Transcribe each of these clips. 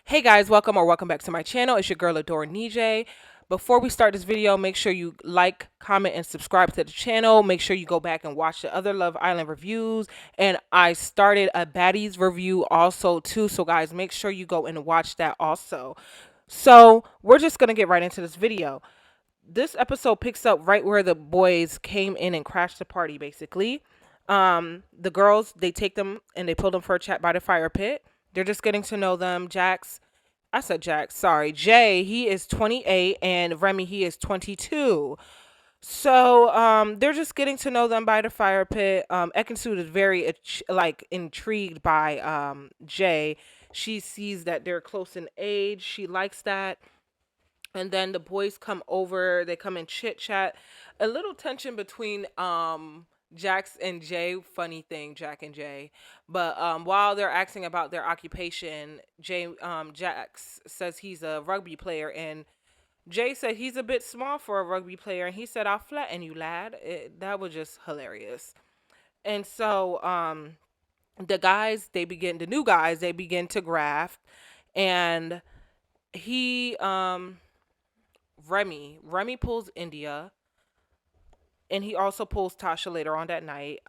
Hey guys, welcome back to my channel. It's your girl Adore Nijay. Before we start this video, make sure you like, comment, and subscribe to the channel. Make sure you go back and watch the other Love Island reviews. And I started a Baddies review also too. So guys, make sure you go and watch that also. So we're just gonna get right into this video. This episode picks up right where the boys came in and crashed the party basically. The girls, they take them and they pull them for a chat by the fire pit. They're just getting to know them. I said Jax, sorry. Jay, he is 28 and Remy, he is 22. So they're just getting to know them by the fire pit. Ekansu is very intrigued by Jay. She sees that they're close in age. She likes that. And then the boys come over, they come and chit chat. A little tension between Jax and Jay, funny thing, Jack and Jay. But while they're asking about their occupation, Jax says he's a rugby player, and Jay said he's a bit small for a rugby player, and he said, "I'll flatten you, lad." That was just hilarious. And so the new guys, they begin to graft, and he Remy pulls India, and he also pulls Tasha later on that night.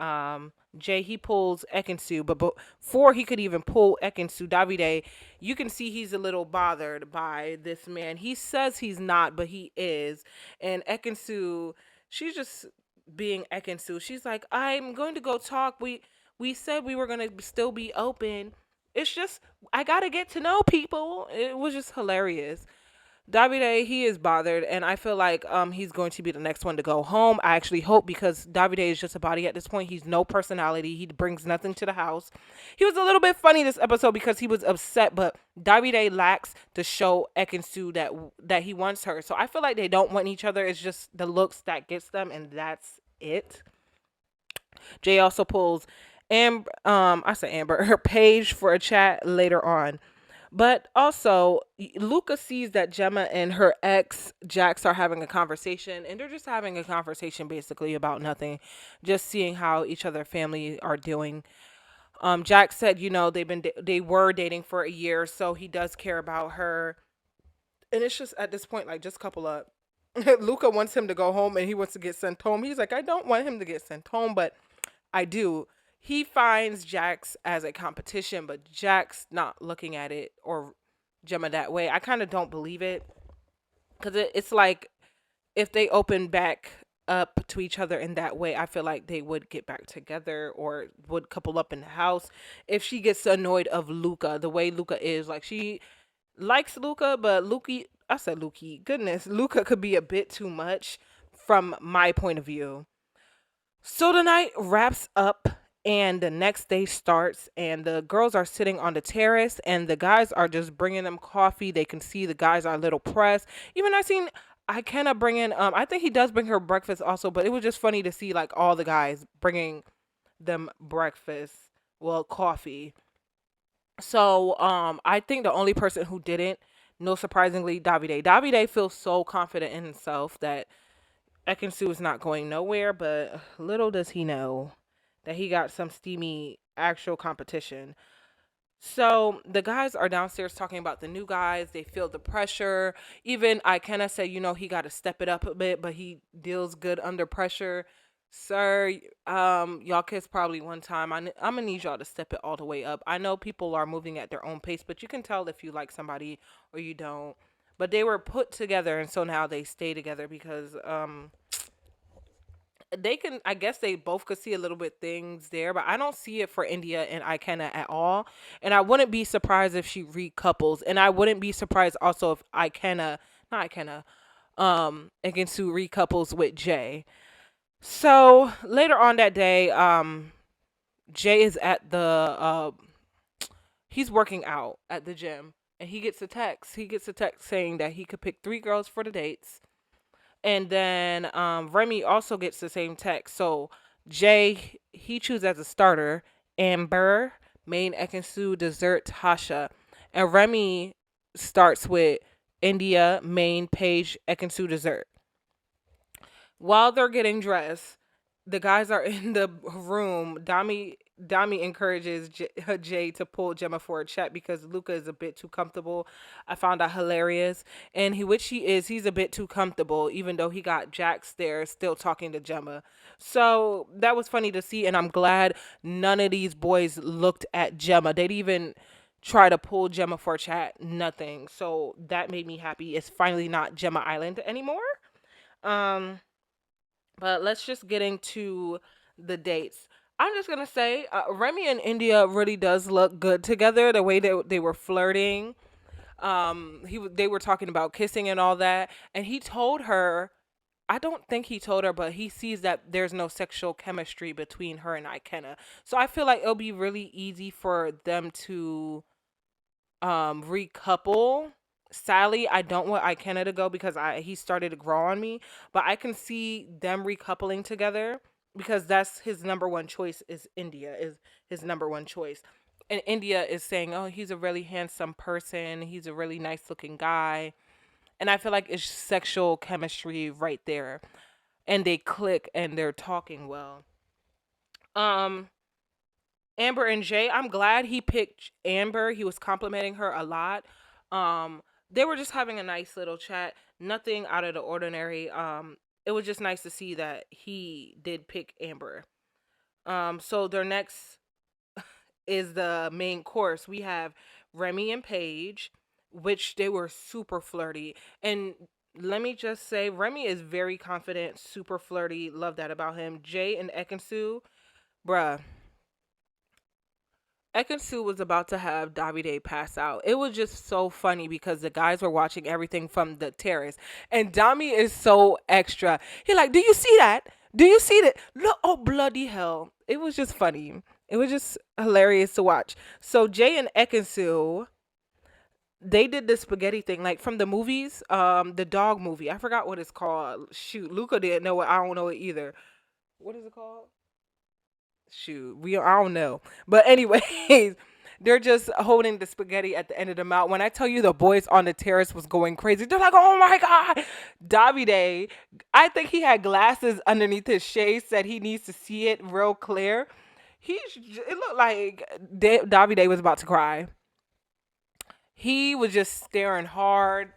Jay, he pulls Ekansu, but before he could even pull Ekansu, Davide, you can see he's a little bothered by this man. He says he's not, but he is. And Ekansu, she's just being Ekansu. She's like, "I'm going to go talk. We said we were gonna still be open. It's just I gotta get to know people." It was just hilarious. Davide, he is bothered, and I feel like he's going to be the next one to go home. I actually hope, because Davide is just a body at this point. He's no personality. He brings nothing to the house. He was a little bit funny this episode because he was upset, but Davide lacks to show Ekansu that he wants her. So I feel like they don't want each other. It's just the looks that gets them, and that's it. Jay also pulls I said Amber, her page for a chat later on. But also, Luca sees that Gemma and her ex, Jax, are having a conversation, and they're just having a conversation basically about nothing, just seeing how each other family are doing. Jax said, they were dating for a year, so he does care about her, and it's just at this point like just couple up. Luca wants him to go home, and he wants to get sent home. He's like, I don't want him to get sent home, but I do. He finds Jax as a competition, but Jax not looking at it or Gemma that way. I kind of don't believe it, because it's like if they open back up to each other in that way, I feel like they would get back together or would couple up in the house. If she gets annoyed of Luca, the way Luca is, like she likes Luca, but goodness, Luca could be a bit too much from my point of view. So the night wraps up and the next day starts, and the girls are sitting on the terrace and the guys are just bringing them coffee. They can see the guys are a little pressed. Even I cannot bring in I think he does bring her breakfast also, but it was just funny to see like all the guys bringing them breakfast, well, coffee. So I think the only person who didn't, no surprisingly, Davide feels so confident in himself that Ekansu is not going nowhere, but little does he know that he got some steamy actual competition. So the guys are downstairs talking about the new guys. They feel the pressure. Even I kinda say, he got to step it up a bit, but he deals good under pressure. Sir, y'all kissed probably one time. I'm gonna need y'all to step it all the way up. I know people are moving at their own pace, but you can tell if you like somebody or you don't. But they were put together, and so now they stay together because they can, I guess they both could see a little bit things there, but I don't see it for India and Ikenna at all. And I wouldn't be surprised if she recouples, and I wouldn't be surprised also if Ikenna, not Ikenna, Ekansu recouples with Jay. So later on that day, Jay is at he's working out at the gym, and he gets a text. He gets a text saying that he could pick 3 girls for the dates, and then Remy also gets the same text. So Jay, he chooses as a starter Amber, main Ekansu, dessert Tasha. And Remy starts with India, main Paige, Ekansu, dessert. While they're getting dressed, the guys are in the room. Dami encourages Jay to pull Gemma for a chat because Luca is a bit too comfortable. I found that hilarious, and which he is. He's a bit too comfortable, even though he got Jax there still talking to Gemma. So that was funny to see, and I'm glad none of these boys looked at Gemma. They'd even try to pull Gemma for a chat. Nothing. So that made me happy. It's finally not Gemma Island anymore. Um, but let's just get into the dates. I'm just gonna say, Remy and India really does look good together. The way they were flirting, they were talking about kissing and all that, and he told her. I don't think he told her, but he sees that there's no sexual chemistry between her and Ikenna. So I feel like it'll be really easy for them to recouple. Sally, I don't want Ikenna to go because he started to grow on me, but I can see them recoupling together because that's his number one choice. Is India is his number one choice, and India is saying, "Oh, he's a really handsome person. He's a really nice looking guy," and I feel like it's sexual chemistry right there, and they click and they're talking well. Um, Amber and Jay, I'm glad he picked Amber. He was complimenting her a lot. Um, they were just having a nice little chat, nothing out of the ordinary. It was just nice to see that he did pick Amber. So their next is the main course. We have Remy and Paige, which they were super flirty. And let me just say, Remy is very confident, super flirty. Love that about him. Jay and Ekansu, bruh. Ekansu was about to have Davide pass out. It was just so funny because the guys were watching everything from the terrace. And Dami is so extra. He like, do you see that? Do you see that? Look, oh bloody hell. It was just funny. It was just hilarious to watch. So Jay and Ekansu, they did the spaghetti thing, like from the movies, the dog movie. I forgot what it's called. Shoot, Luca didn't know it. I don't know it either. What is it called? Shoot, I don't know. But anyways, they're just holding the spaghetti at the end of the mouth. When I tell you the boys on the terrace was going crazy, they're like, "Oh my god!" Davide, I think he had glasses underneath his shades. Said he needs to see it real clear. It looked like Davide was about to cry. He was just staring hard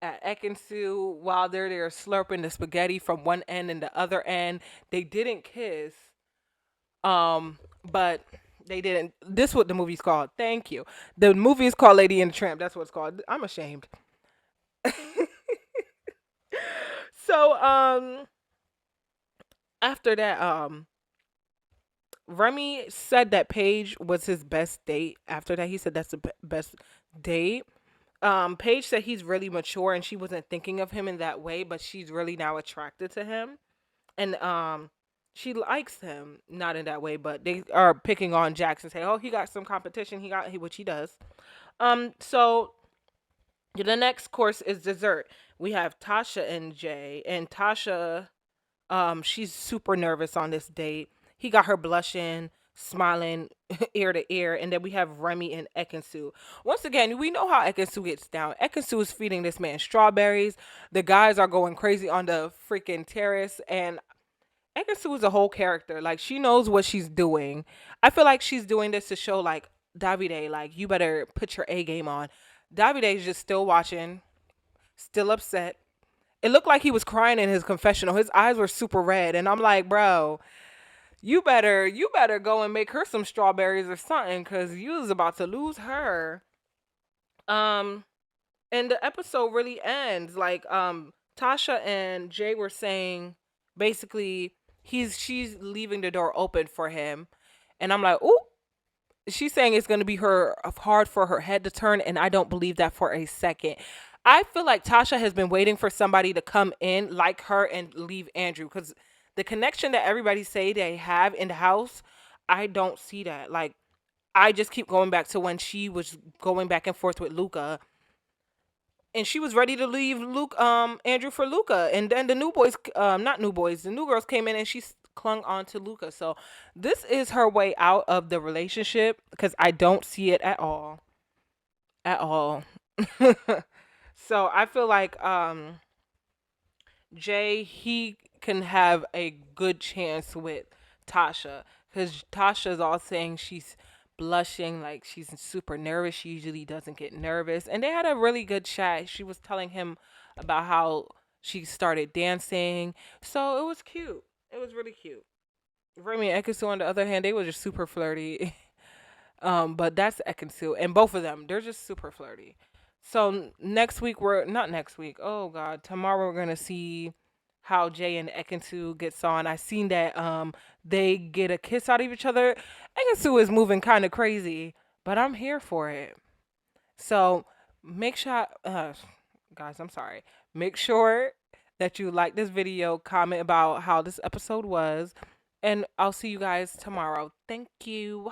at Ekansu while they're there slurping the spaghetti from one end and the other end. They didn't kiss. But they didn't. This what the movie's called. Thank you. The movie is called Lady and the Tramp. That's what it's called. I'm ashamed. So after that, Remy said that Paige was his best date. After that, he said that's the best date. Paige said he's really mature and she wasn't thinking of him in that way, but she's really now attracted to him. And she likes him, not in that way, but they are picking on Jackson, say, oh, he got some competition, which he does. So the next course is dessert. We have Tasha and Jay, and Tasha, she's super nervous on this date. He got her blushing, smiling ear to ear, and then we have Remy and Ekansu. Once again, we know how Ekansu gets down. Ekansu is feeding this man strawberries. The guys are going crazy on the freaking terrace, and Ekansu is a whole character. Like, she knows what she's doing. I feel like she's doing this to show, like, Davide, like, you better put your A game on. Davide's just still watching, still upset. It looked like he was crying in his confessional. His eyes were super red, and I'm like, bro, you better go and make her some strawberries or something, cause you was about to lose her. Um, and the episode really ends like Tasha and Jay were saying basically she's leaving the door open for him, and I'm like, ooh. She's saying it's going to be her hard for her head to turn, and I don't believe that for a second. I feel like Tasha has been waiting for somebody to come in like her and leave Andrew, because the connection that everybody say they have in the house, I don't see that. Like, I just keep going back to when she was going back and forth with Luca, and she was ready to leave Andrew for Luca, and then the new boys, not new boys, the new girls came in and she clung on to Luca. So this is her way out of the relationship because I don't see it at all. So I feel like Jay, he can have a good chance with Tasha. because Tasha's all saying she's blushing, like she's super nervous. She usually doesn't get nervous. And they had a really good chat. She was telling him about how she started dancing. So it was cute. It was really cute. Remy and Ekisu, on the other hand, they were just super flirty. But that's Ekisu, and both of them, they're just super flirty. So next week we're not next week. Oh God, tomorrow we're gonna see how Jay and Ekisu gets on. I seen that they get a kiss out of each other. Ekisu is moving kind of crazy, but I'm here for it. So make sure, guys, I'm sorry. Make sure that you like this video, comment about how this episode was, and I'll see you guys tomorrow. Thank you.